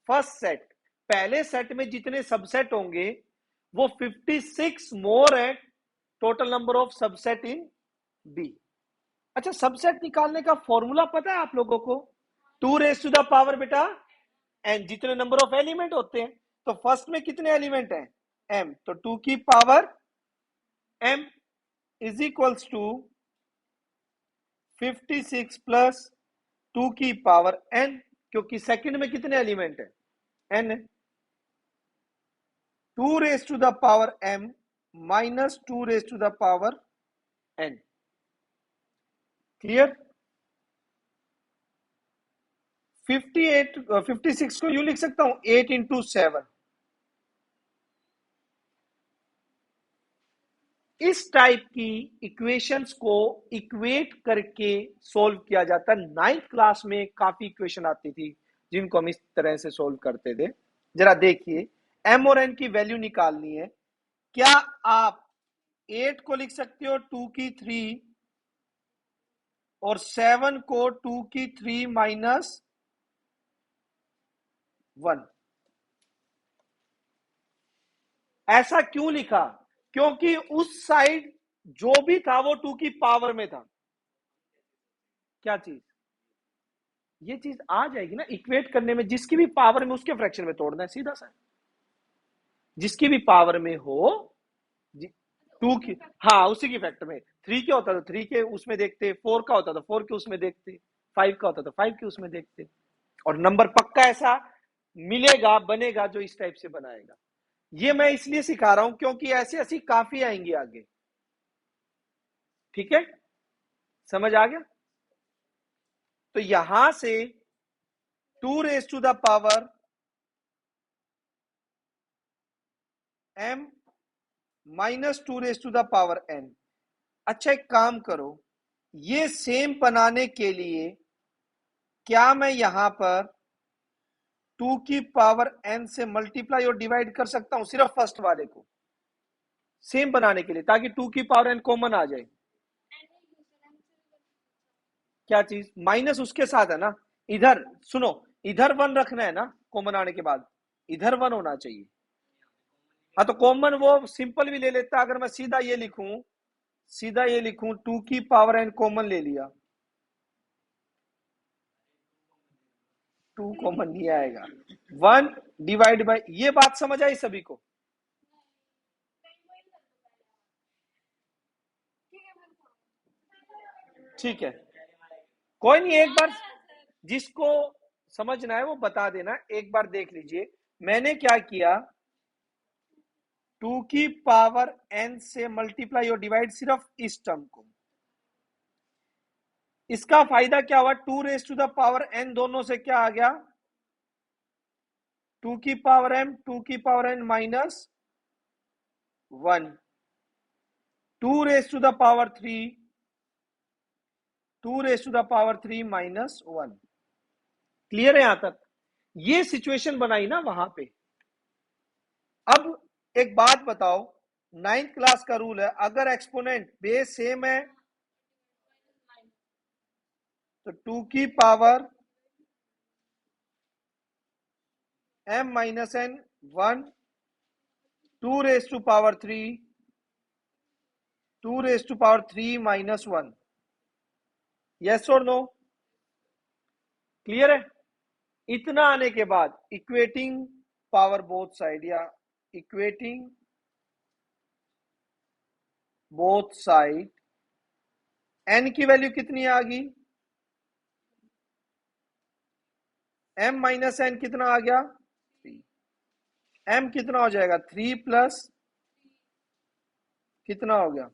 first set, पहले set में जितने सबसेट होंगे वो 56 मोर है total number of subset in B. अच्छा, सबसेट निकालने का फॉर्मूला पता है आप लोगों को? 2 रेज टू द पावर बेटा एन, जितने नंबर ऑफ एलिमेंट होते हैं. तो फर्स्ट में कितने एलिमेंट हैं? एम. तो 2 की power m is equals to 56 plus 2 की पावर एन, क्योंकि सेकंड में कितने एलिमेंट है? एन है. 2 raise to the power m minus 2 raise to the power n. Clear? 56 को यूं लिख सकता हूं 8 इंटू 7. इस टाइप की इक्वेशंस को इक्वेट करके सोल्व किया जाता है. 9th क्लास में काफी इक्वेशन आती थी जिनको हम इस तरह से सोल्व करते थे. जरा देखिए, एम और एन की वैल्यू निकालनी है. क्या आप 8 को लिख सकते हो 2 की 3 और 7 को 2 की 3 माइनस 1? ऐसा क्यों लिखा? क्योंकि उस साइड जो भी था वो 2 की पावर में था. क्या चीज? ये चीज आ जाएगी ना इक्वेट करने में. जिसकी भी पावर में उसके फ्रैक्शन में तोड़ना है, सीधा सा. जिसकी भी पावर में हो 2 की, हाँ उसी की फैक्टर में. 3 क्या होता था 3 के उसमें देखते, 4 का होता था 4 के उसमें देखते, 5 का होता था 5 के उसमें देखते. और नंबर पक्का ऐसा मिलेगा, बनेगा जो इस टाइप से बनाएगा. ये मैं इसलिए सिखा रहा हूं क्योंकि ऐसी ऐसी काफी आएंगी आगे. ठीक है, समझ आ गया? तो यहां से 2 raise to the power m minus 2 raise to the power n. अच्छा, एक काम करो, ये सेम बनाने के लिए क्या मैं यहां पर 2 की पावर n से मल्टीप्लाई और डिवाइड कर सकता हूं सिर्फ फर्स्ट वाले को सेम बनाने के लिए, ताकि 2 की पावर n कॉमन आ जाए? क्या चीज? माइनस उसके साथ है ना. इधर सुनो, इधर 1 रखना है ना कॉमन आने के बाद, इधर 1 होना चाहिए. हाँ तो कॉमन वो सिंपल भी ले लेता. अगर मैं सीधा ये लिखूं, सीधा ये लिखूं 2 की पावर n कॉमन ले लिया, 2 कॉमन नहीं आएगा. 1 डिवाइड बाय, ये बात समझ आई सभी को? ठीक है, कोई नहीं. एक बार जिसको समझना है वो बता देना. एक बार देख लीजिए मैंने क्या किया. 2 की पावर n से मल्टीप्लाई और डिवाइड सिर्फ इस टर्म को. इसका फायदा क्या हुआ? 2 raise to the power n दोनों से क्या आ गया? 2 की पावर m, 2 की power n minus 1. 2 raise to the power 3, 2 raise to the power 3 minus 1. Clear है यहां तक? ये सिचुएशन बनाई ना वहां पे. अब एक बात बताओ, 9th क्लास का रूल है, अगर एक्सपोनेंट बेस सेम है तो 2 की power m minus n 1, 2 raise to power 3, 2 raise to power 3 minus 1. Yes और नो? क्लियर है? इतना आने के बाद इक्वेटिंग पावर बोथ साइड, या इक्वेटिंग बोथ साइड, n की वैल्यू कितनी आ गई? m माइनस n कितना आ गया? 3. m कितना हो जाएगा? 3 प्लस कितना हो गया?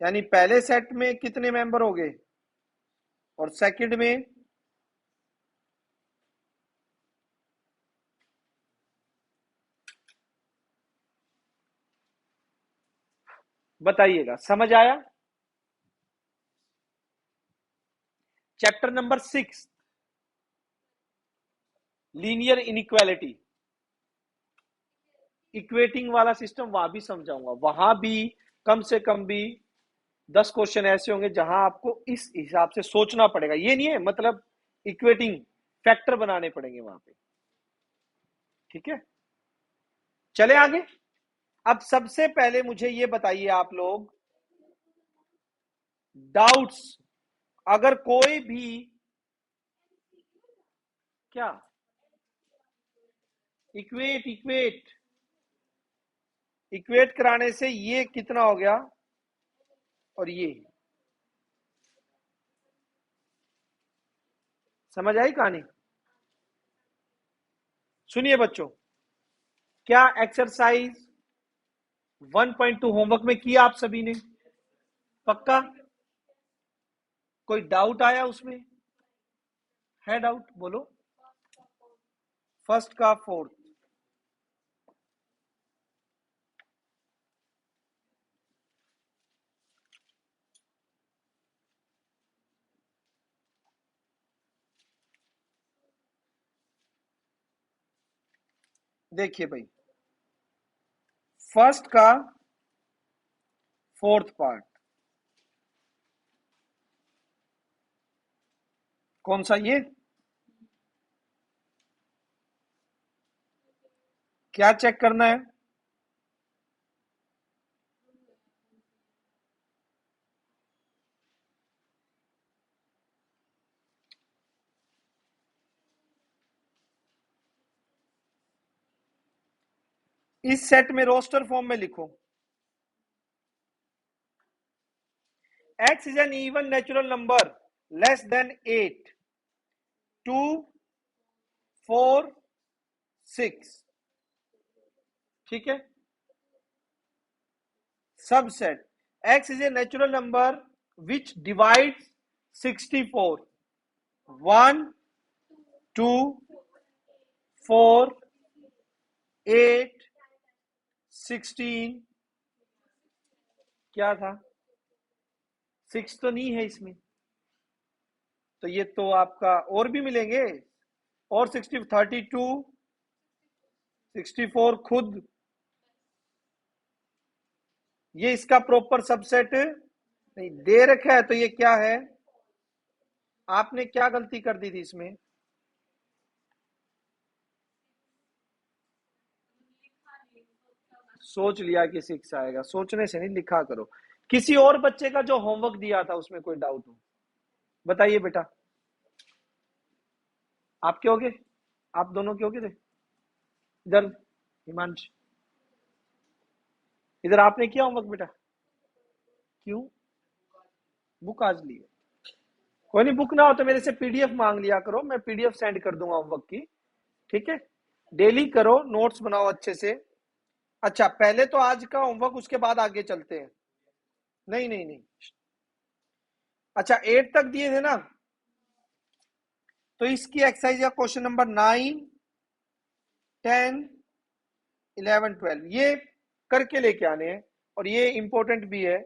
यानी पहले सेट में कितने मेंबर हो गए और सेकंड में? बताइएगा, समझ आया? Chapter number 6, linear inequality, equating वाला सिस्टम वहां भी समझाऊंगा। वहां भी कम से कम भी 10 क्वेश्चन ऐसे होंगे जहां आपको इस हिसाब से सोचना पड़ेगा। ये नहीं है मतलब इक्वेटिंग फैक्टर बनाने पड़ेंगे वहां पे। ठीक है, चले आगे। अब सबसे पहले मुझे ये बताइए आप लोग, डाउट्स, अगर कोई भी, क्या इक्वेट इक्वेट इक्वेट कराने से ये कितना हो गया और ये, समझ आई कहानी? सुनिए बच्चों, क्या एक्सरसाइज 1.2 होमवर्क में किया आप सभी ने? पक्का? कोई डाउट आया उसमें? है डाउट? बोलो। फर्स्ट का फोर्थ, देखिए भाई, फर्स्ट का फोर्थ पार्ट कौन सा? ये क्या चेक करना है? इस सेट में रोस्टर फॉर्म में लिखो, x is an even natural number less than 8, 2, 4, 6। ठीक है, subset x is a natural number which divides 64, 1, 2, 4, 8, 16, क्या था? 6 तो नहीं है इसमें, तो ये तो आपका और भी मिलेंगे, और 60, 32, 64 खुद, ये इसका प्रॉपर सबसेट नहीं दे रखा है। तो ये क्या है? आपने क्या गलती कर दी थी इसमें? सोच लिया कि 6 आएगा, सोचने से नहीं, लिखा करो। किसी और बच्चे का जो होमवर्क दिया था उसमें कोई डाउट हो? बताइए बेटा, आप क्या हो गए? आप दोनों के हो गए थे इधर? हिमांश, इधर आपने किया होमवर्क बेटा? क्यों? बुक आज ली है? कोई नहीं, बुक ना हो तो मेरे से पीडीएफ मांग लिया करो, मैं पीडीएफ सेंड कर दूंगा होमवर्क की। ठीक है, डेली करो, नोट्स बनाओ अच्छे से। अच्छा, पहले तो आज का होमवर्क, उसके बाद आगे चलते हैं। नहीं नहीं नहीं, अच्छा 8 तक दिए थे ना, तो इसकी एक्सरसाइज या क्वेश्चन नंबर 9, 10, 11, 12 ये करके लेके आने हैं, और ये इंपॉर्टेंट भी है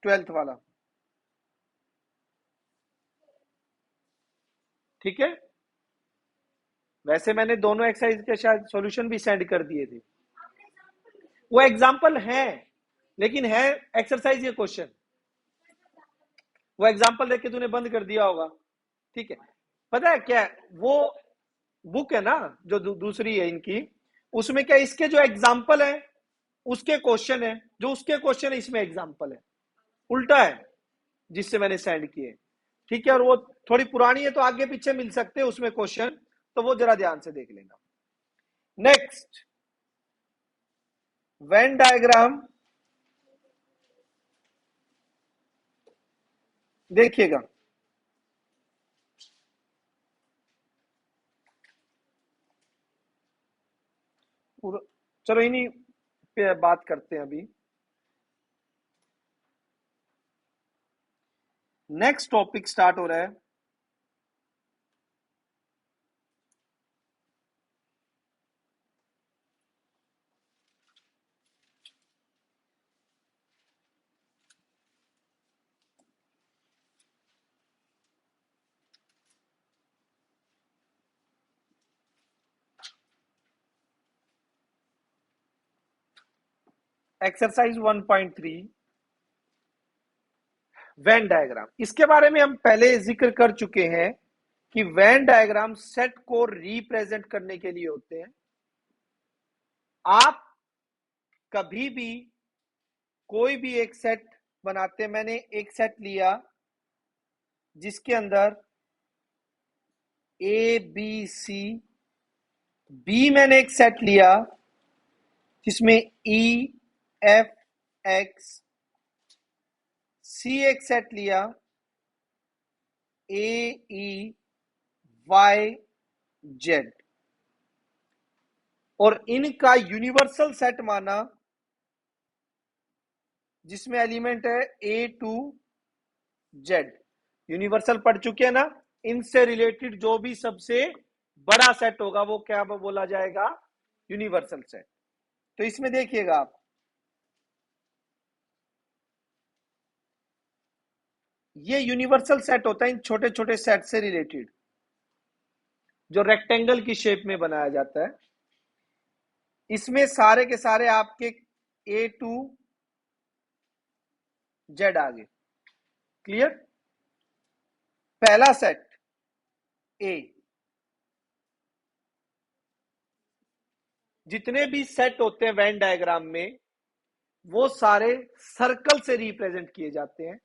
12th वाला। ठीक है, वैसे मैंने दोनों एक्सरसाइज के शायद सॉल्यूशन भी सेंड कर दिए थे। वो एग्जाम्पल है, लेकिन है एक्सरसाइज ये क्वेश्चन, वो एग्जाम्पल देख के तूने बंद कर दिया होगा। ठीक है, पता है क्या है? वो बुक है ना जो दूसरी है इनकी, उसमें क्या इसके जो एग्जाम्पल है उसके क्वेश्चन है, जो उसके क्वेश्चन है इसमें एग्जाम्पल है, उल्टा है जिससे मैंने सेंड किए। ठीक है, और वो थोड़ी पुरानी है तो आगे पीछे मिल सकते हैं उसमें क्वेश्चन, तो वो जरा ध्यान से देख लेना। नेक्स्ट, वेन डायग्राम देखिएगा। चलो इन्हीं पे बात करते हैं अभी। नेक्स्ट टॉपिक स्टार्ट हो रहा है एक्सरसाइज 1.3 वेन डायग्राम। इसके बारे में हम पहले जिक्र कर चुके हैं कि वेन डायग्राम सेट को रिप्रेजेंट करने के लिए होते हैं। आप कभी भी कोई भी एक सेट बनाते हैं, मैंने एक सेट लिया जिसके अंदर ए बी सी, बी मैंने एक सेट लिया जिसमें ई एफ एक्स, सी एक सेट लिया ए ई वाई जेड, और इनका यूनिवर्सल सेट माना जिसमें एलिमेंट है ए टू जेड। यूनिवर्सल पढ़ चुके हैं ना, इनसे रिलेटेड जो भी सबसे बड़ा सेट होगा वो क्या बोला जाएगा, यूनिवर्सल सेट। तो इसमें देखिएगा आप, ये यूनिवर्सल सेट होता है इन छोटे छोटे सेट से रिलेटेड जो रेक्टेंगल की शेप में बनाया जाता है। इसमें सारे के सारे आपके ए टू जेड आ गए। क्लियर? पहला सेट ए, जितने भी सेट होते हैं वेन डायग्राम में वो सारे सर्कल से रिप्रेजेंट किए जाते हैं।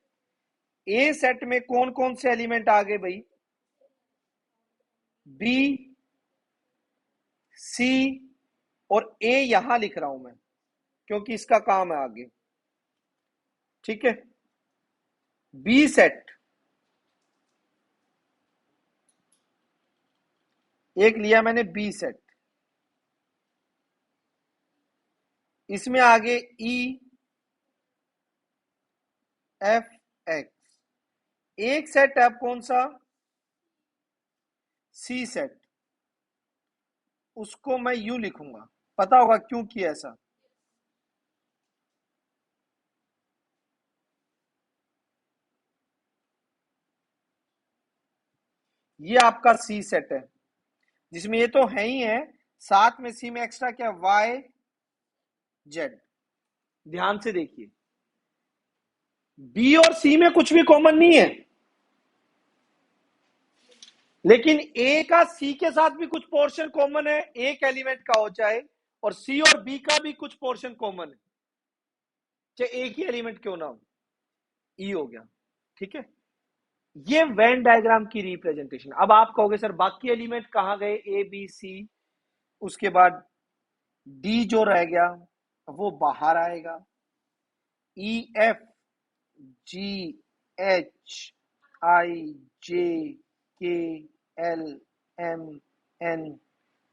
ए सेट में कौन कौन से एलिमेंट आ गए भाई, बी सी और ए यहां लिख रहा हूं मैं क्योंकि इसका काम है आगे। ठीक है, बी सेट एक लिया मैंने, बी सेट, इसमें आगे ई एफ एक्स। एक सेट है कौन सा, सी सेट, उसको मैं यू लिखूंगा, पता होगा क्यों किया ऐसा। ये आपका सी सेट है जिसमें ये तो है ही है, साथ में सी में एक्स्ट्रा क्या, वाई जेड। ध्यान से देखिए, बी और सी में कुछ भी कॉमन नहीं है, लेकिन ए का सी के साथ भी कुछ पोर्शन कॉमन है, एक एलिमेंट का हो चाहे, और सी और बी का भी कुछ पोर्शन कॉमन है, चाहे एक ही एलिमेंट क्यों ना हो। ई हो गया। ठीक है, ये वेन डायग्राम की रिप्रेजेंटेशन। अब आप कहोगे सर बाकी एलिमेंट कहां गए, ए बी सी, उसके बाद डी जो रह गया वो बाहर आएगा, E F G H I जे के एल एम एन,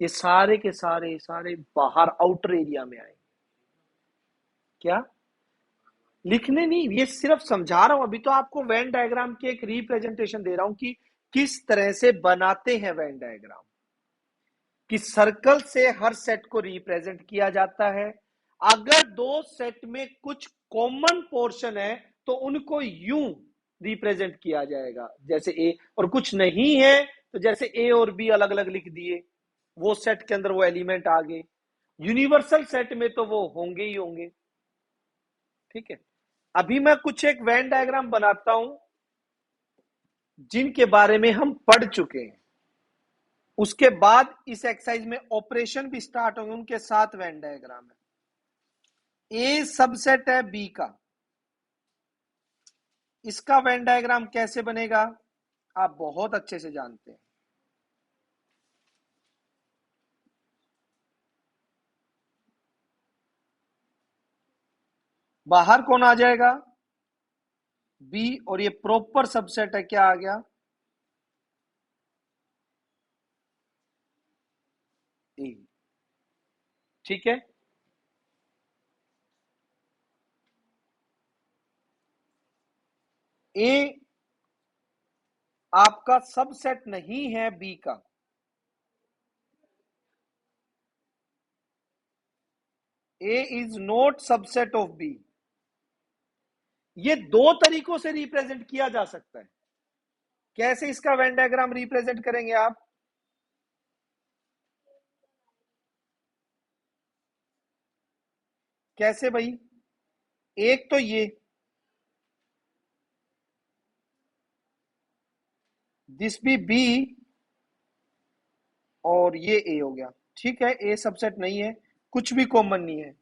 ये सारे के सारे सारे बाहर आउटर एरिया में आएंगे। क्या लिखने नहीं, ये सिर्फ समझा रहा हूं, अभी तो आपको वेन डायग्राम की एक रिप्रेजेंटेशन दे रहा हूं कि किस तरह से बनाते हैं वेन डायग्राम, कि सर्कल से हर सेट को रिप्रेजेंट किया जाता है। अगर दो सेट में कुछ कॉमन पोर्शन है तो उनको यूं रिप्रेजेंट किया जाएगा जैसे ए, और कुछ नहीं है तो जैसे ए और बी अलग अलग लिख दिए, वो सेट के अंदर वो एलिमेंट आ गए। यूनिवर्सल सेट में तो वो होंगे ही होंगे। ठीक है, अभी मैं कुछ एक वेन डायग्राम बनाता हूं जिनके बारे में हम पढ़ चुके हैं, उसके बाद इस एक्सरसाइज में ऑपरेशन भी स्टार्ट होंगे, उनके साथ वेन डायग्राम है। ए सबसेट है बी का, इसका वेन डायग्राम कैसे बनेगा आप बहुत अच्छे से जानते हैं। बाहर कौन आ जाएगा, बी, और ये प्रॉपर सबसेट है, क्या आ गया, ए। ठीक है, ए आपका सबसेट नहीं है बी का, A is not subset of B, ये दो तरीकों से रिप्रेजेंट किया जा सकता है। कैसे इसका वेन डायग्राम रिप्रेजेंट करेंगे आप? कैसे भाई? एक तो ये दिस भी बी और ये ए हो गया, ठीक है, ए सबसेट नहीं है, कुछ भी कॉमन नहीं है।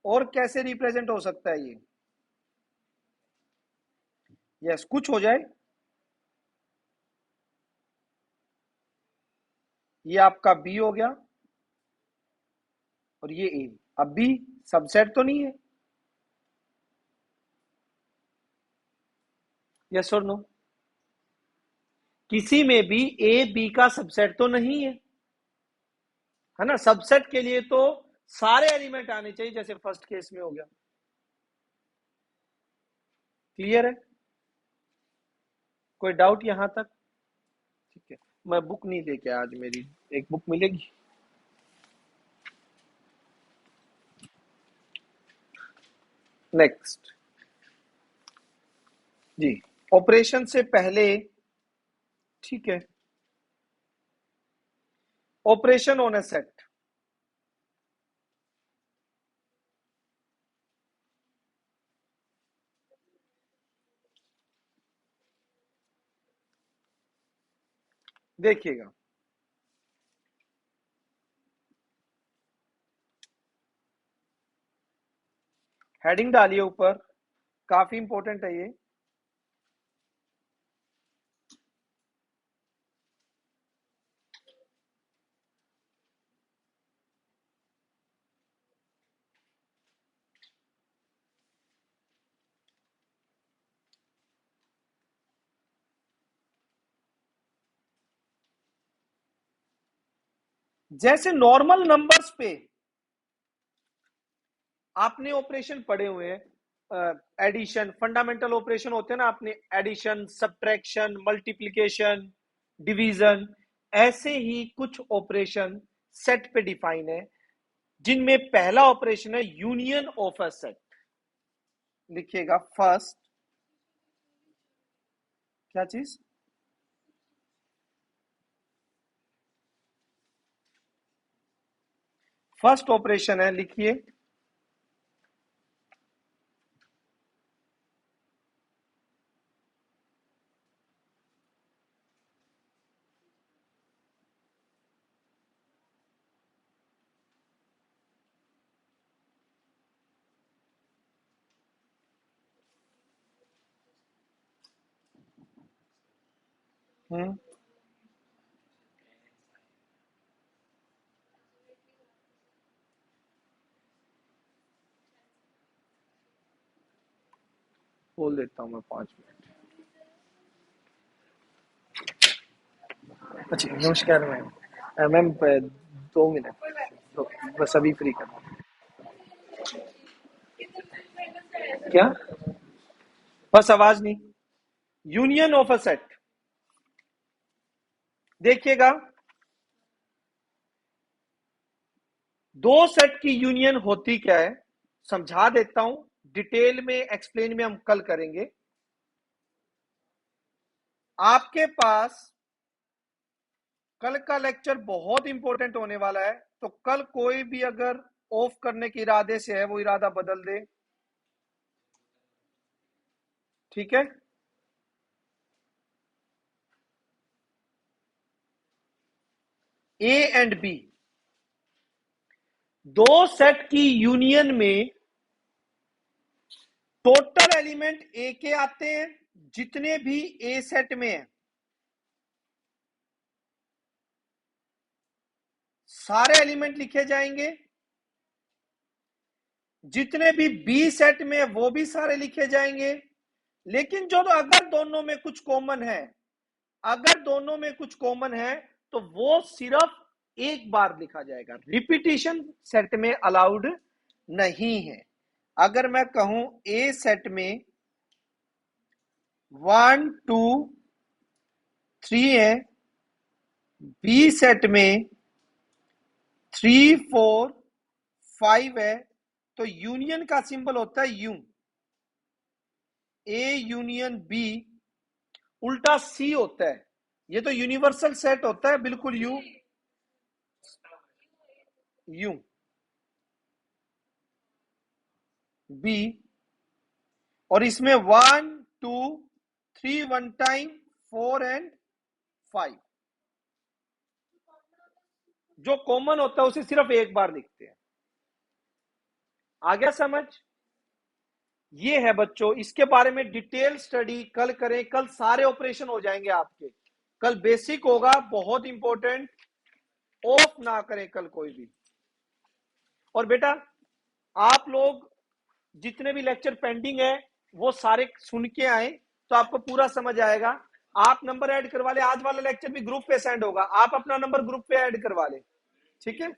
और कैसे रिप्रेजेंट हो सकता है ये? यस, कुछ हो जाए, ये आपका बी हो गया और ये ए। अब बी सबसेट तो नहीं है, यस और नो? किसी में भी ए बी का सबसेट तो नहीं है ना? सबसेट के लिए तो सारे एलिमेंट आने चाहिए, जैसे फर्स्ट केस में हो गया। क्लियर है? कोई डाउट यहां तक? ठीक है, मैं बुक नहीं लेके आज, मेरी एक बुक मिलेगी। नेक्स्ट जी, ऑपरेशन से पहले, ठीक है, ऑपरेशन ऑन ए सेट। देखिएगा, हेडिंग डालिए ऊपर, काफी इंपॉर्टेंट है ये। जैसे नॉर्मल नंबर्स पे आपने ऑपरेशन पढ़े हुए हैं, एडिशन, फंडामेंटल ऑपरेशन होते हैं ना, आपने एडिशन, सब्ट्रैक्शन, मल्टीप्लिकेशन, डिवीजन, ऐसे ही कुछ ऑपरेशन सेट पे डिफाइन है, जिनमें पहला ऑपरेशन है यूनियन ऑफ अ सेट। लिखिएगा फर्स्ट, क्या चीज? फर्स्ट ऑपरेशन है, लिखिए, हम्म, बोल देता हूं मैं 5 मिनट। अच्छा, नमस्कार मैम। मैम 2 मिनट, तो बस अभी फ्री कर। क्या? बस आवाज नहीं। यूनियन ऑफ अ सेट, देखिएगा, दो सेट की यूनियन होती क्या है, समझा देता हूं, डिटेल में एक्सप्लेन में हम कल करेंगे। आपके पास कल का लेक्चर बहुत इंपॉर्टेंट होने वाला है, तो कल कोई भी अगर ऑफ करने के इरादे से है, वो इरादा बदल दे, ठीक है? ए एंड बी, दो सेट की यूनियन में टोटल एलिमेंट ए के आते हैं, जितने भी ए सेट में है सारे एलिमेंट लिखे जाएंगे, जितने भी बी सेट में वो भी सारे लिखे जाएंगे। लेकिन जो अगर दोनों में कुछ कॉमन है, अगर दोनों में कुछ कॉमन है, तो वो सिर्फ एक बार लिखा जाएगा, रिपीटिशन सेट में अलाउड नहीं है। अगर मैं कहूं ए सेट में 1 2 3 है, बी सेट में 3 4 5 है, तो यूनियन का सिंबल होता है यू, ए यूनियन बी उल्टा सी होता है। ये तो यूनिवर्सल सेट होता है बिल्कुल, यू यू बी, और इसमें 1 2 3 वन टाइम, 4 एंड 5, जो कॉमन होता है उसे सिर्फ एक बार लिखते हैं। आ गया समझ? ये है बच्चों, इसके बारे में डिटेल स्टडी कल करें, कल सारे ऑपरेशन हो जाएंगे आपके, कल बेसिक होगा बहुत इंपॉर्टेंट, ऑफ ना करें कल कोई भी। और बेटा आप लोग जितने भी लेक्चर पेंडिंग है वो सारे सुन के आए तो आपको पूरा समझ आएगा। आप नंबर ऐड करवा ले, आज वाला लेक्चर भी ग्रुप पे सेंड होगा, आप अपना नंबर ग्रुप पे ऐड करवा ले, ठीक है।